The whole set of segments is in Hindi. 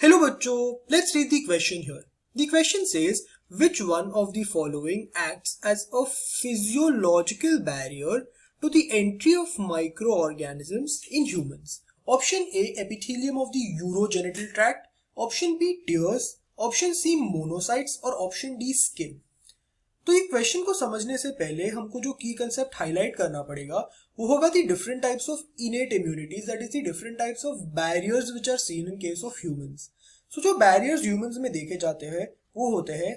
Hello bachcho, let's read the question here. The question says, which one of the following acts as a physiological barrier to the entry of microorganisms in humans? Option A, epithelium of the urogenital tract. Option B, tears. Option C, monocytes. और option D, skin. तो ये क्वेश्चन को समझने से पहले हमको जो की कंसेप्ट हाईलाइट करना पड़ेगा वो होगा the different types of innate immunities, that is the different types of barriers which are seen in case of humans. So जो बैरियर्स ह्यूमंस में देखे जाते हैं वो होते हैं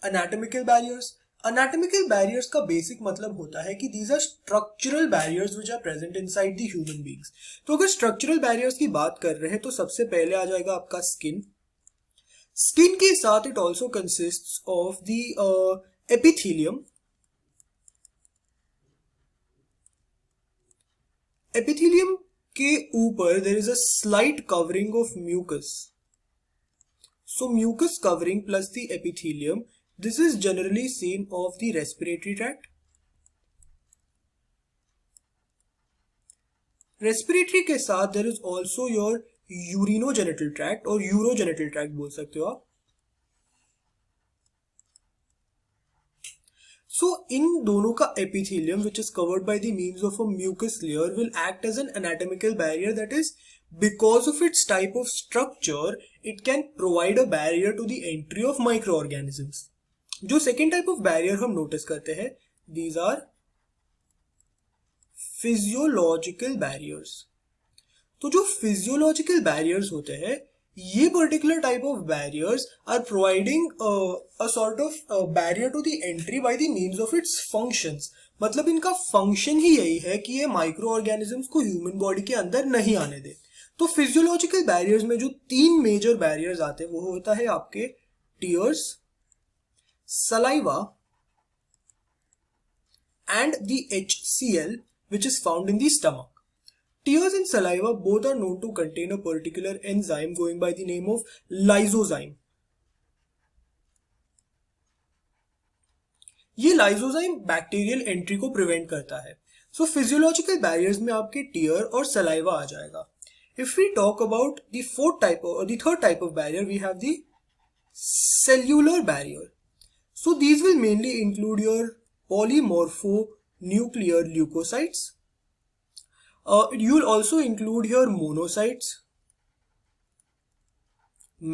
एनाटॉमिकल बैरियर्स. एनाटॉमिकल बैरियर्स का बेसिक मतलब होता है कि these are structural barriers which are present inside the human beings. तो अगर स्ट्रक्चरल बैरियर्स की बात कर रहे हैं तो सबसे पहले आ जाएगा आपका स्किन. स्किन के साथ it also consists of the epithelium. Epithelium के ऊपर there is a slight covering of mucus. So mucus covering plus the epithelium, this is generally seen of the respiratory tract. Respiratory के साथ there is also your urinogenital tract और यूरोजेनिटल ट्रैक्ट बोल सकते हो आप. सो इन दोनों का epithelium which is covered by the means of a mucus layer will act as an anatomical barrier. That is because of its type of structure it can provide a barrier to the entry of micro organisms. जो सेकेंड टाइप ऑफ बैरियर हम नोटिस करते हैं दीज आर फिजियोलॉजिकल बैरियर्स. तो जो फिजियोलॉजिकल बैरियर्स होते हैं ये particular type of barriers are providing a sort of barrier to the entry by the means of its functions. मतलब इनका फंक्शन ही यही है कि ये माइक्रो ऑर्गेनिजम्स को ह्यूमन बॉडी के अंदर नहीं आने दे. तो फिजियोलॉजिकल बैरियर्स में जो तीन मेजर बैरियर्स आते हैं वो होता है आपके tears, saliva and the HCl which is found in the stomach. Tears and saliva both are known to contain a particular enzyme going by the name of lysozyme. ये lysozyme बैक्टीरियल एंट्री को प्रिवेंट करता है. सो फिजियोलॉजिकल बैरियर्स में आपके टीयर और सलाइवा आ जाएगा. If we talk about the fourth type और the third type of barrier we have the cellular barrier. So these will mainly include your polymorphonuclear leukocytes. You will also include here monocytes,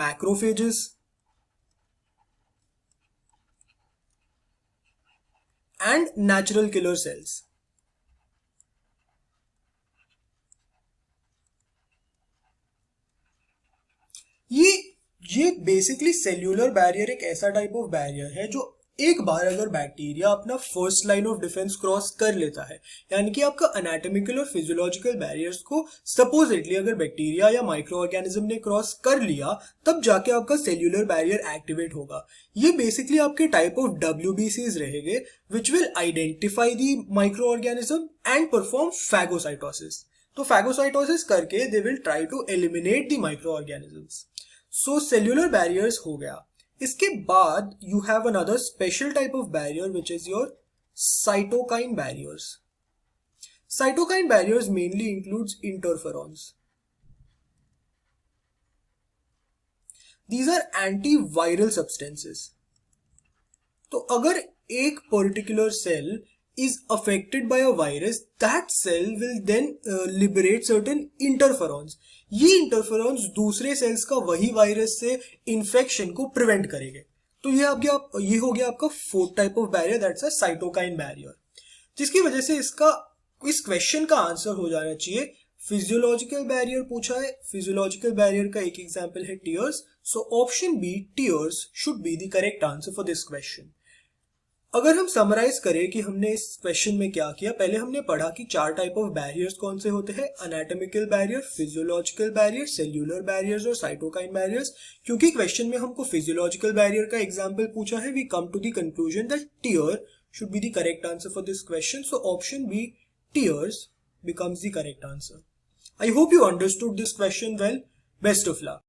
macrophages, and natural killer cells. ये बेसिकली सेल्यूलर बैरियर एक ऐसा टाइप ऑफ बैरियर है जो एक बार अगर बैक्टीरिया अपना first line of defence cross कर लेता है, यानी कि आपका एनाटॉमिकल और फिजियोलॉजिकल बैरियर्स को सपोजिटली अगर बैक्टीरिया या माइक्रो ऑर्गेनिज्म ने क्रॉस कर लिया तब जाके आपका सेल्यूलर बैरियर एक्टिवेट होगा. ये बेसिकली आपके टाइप ऑफ WBCs रहेंगे which will identify the micro organism and perform phagocytosis. तो फैगोसाइटोसिस करके they will try to eliminate the micro organisms. So cellular barriers हो गया. इसके बाद you have another special type of barrier which is your cytokine barriers. Cytokine barriers mainly includes interferons. These are antiviral substances. तो अगर एक particular cell is affected by a virus, that cell will then liberate certain interferons. ये इंटरफेरॉन्स दूसरे सेल्स का वही वायरस से इन्फेक्शन को प्रिवेंट करेंगे. तो ये हो गया आपका fourth type of barrier, that's a cytokine barrier. जिसकी वजह से इस क्वेश्चन का आंसर हो जाना चाहिए फिजियोलॉजिकल बैरियर पूछा है. फिजियोलॉजिकल बैरियर का एक एग्जांपल है tears. So option B tears should be the correct answer for this question. अगर हम समराइज करें कि हमने इस क्वेश्चन में क्या किया, पहले हमने पढ़ा कि चार टाइप ऑफ बैरियर्स कौन से होते हैं: anatomical barrier, physiological barrier, cellular barriers और साइटोकाइन बैरियर्स. क्योंकि क्वेश्चन में हमको फिजियोलॉजिकल बैरियर का एग्जांपल पूछा है, we come to the conclusion that tear should be the correct answer for this question. So option B tears becomes the correct answer. I hope you understood this question well. Best of luck.